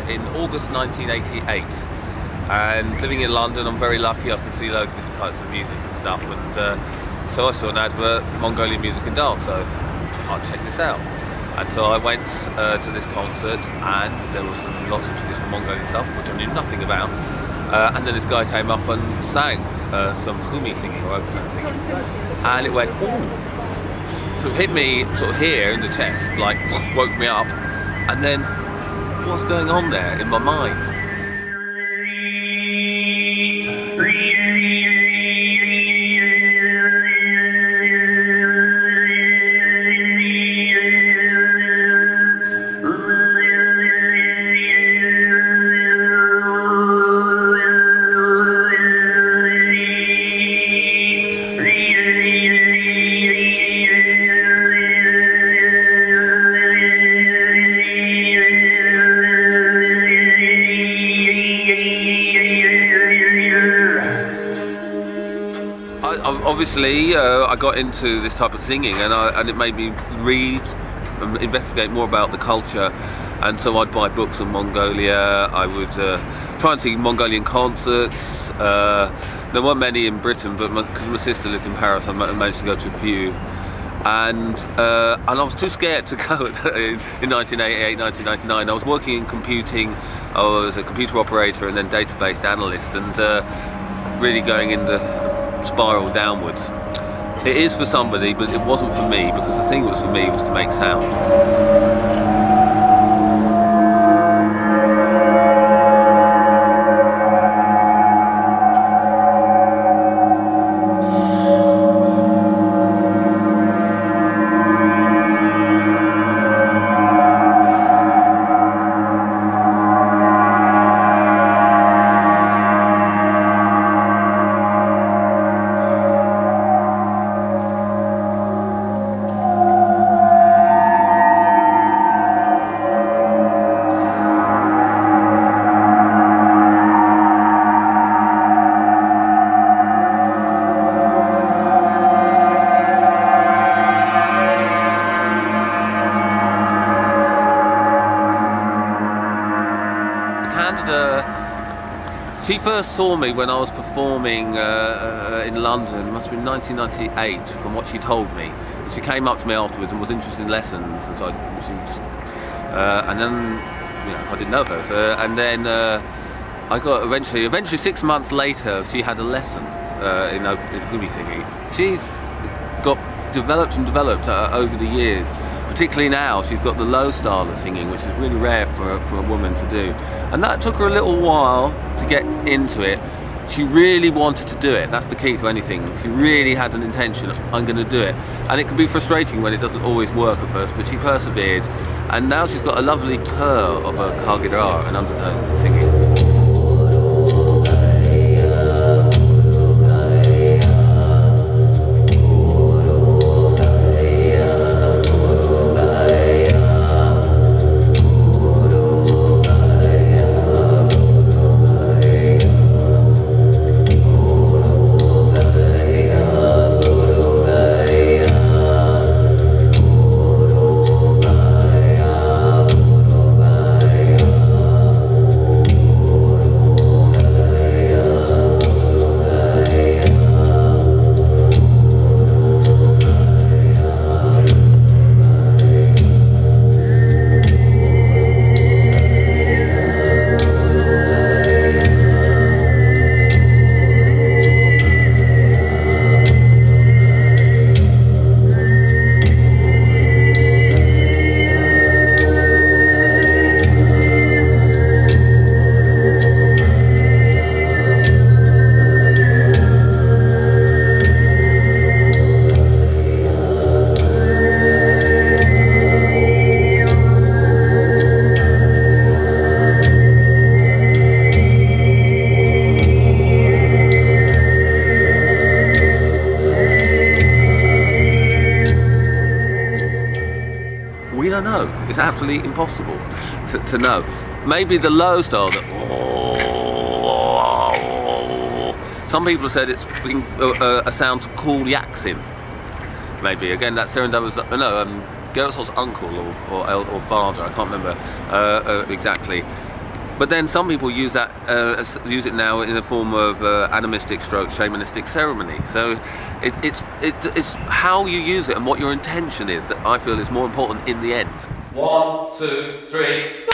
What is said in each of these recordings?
in August 1988. And living in London, I'm very lucky. I can see loads of different types of music and stuff. And so I saw an advert, Mongolian music and dance. So I'll check this out. And so I went to this concert, and there was lots of traditional Mongolian stuff, which I knew nothing about. And then this guy came up and sang some Khöömii singing or overtone singing, and it went, ooh. So it hit me sort of here in the chest, like woke me up, and then what's going on there in my mind? Obviously, I got into this type of singing, and it made me read and investigate more about the culture. And so I'd buy books on Mongolia. I would try and see Mongolian concerts. There weren't many in Britain, but because my sister lived in Paris, I managed to go to a few. And I was too scared to go in 1988, 1999. I was working in computing. I was a computer operator and then database analyst, and really going in the spiral downwards. It is for somebody, but it wasn't for me, because the thing that was for me was to make sound. She first saw me when I was performing in London. It must have been 1998, from what she told me. And she came up to me afterwards and was interested in lessons, and so she just and then I didn't know her. So, and then I got eventually 6 months later, she had a lesson in Khöömii singing. She's got developed over the years. Particularly now, she's got the low style of singing, which is really rare for a woman to do. And that took her a little while to get into it. She really wanted to do it. That's the key to anything. She really had an intention of, I'm going to do it. And it can be frustrating when it doesn't always work at first, but she persevered. And now she's got a lovely purr of a Candida and undertone singing. It's absolutely impossible to know. Maybe the low style, some people have said it's a sound to call yaks in. Maybe again, that's Serendova's. Gerrit's uncle or father, I can't remember exactly. But then some people use that use it now in a form of animistic stroke shamanistic ceremony. So it's how you use it and what your intention is that I feel is more important in the end. 1, 2, 3.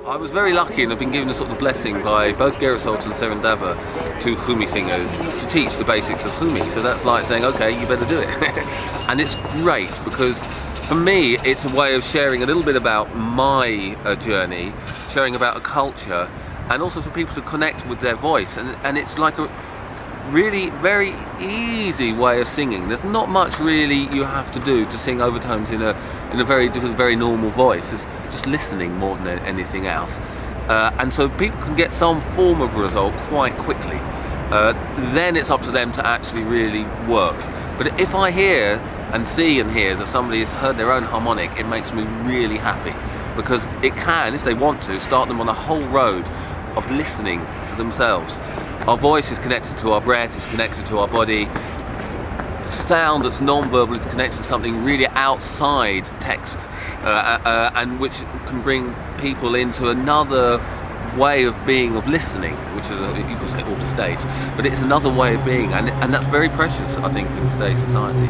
I was very lucky and I've been given a sort of blessing by both Gerrit and Serendava, two Khöömii singers, to teach the basics of Khöömii. So that's like saying, okay, you better do it. And it's great because for me it's a way of sharing a little bit about my journey, sharing about a culture, and also for people to connect with their voice. And it's like a really very easy way of singing. There's not much really you have to do to sing overtones in a very different, very normal voice. It's just listening more than anything else. And so people can get some form of result quite quickly. Then it's up to them to actually really work. But if I hear and see and hear that somebody has heard their own harmonic, it makes me really happy, because it can, if they want to, start them on a whole road of listening to themselves. Our voice is connected to our breath, it's connected to our body. Sound that's non-verbal is connected to something really outside text, and which can bring people into another way of being, of listening, which is, you could say, alter stage, but it's another way of being, and that's very precious, I think, in today's society.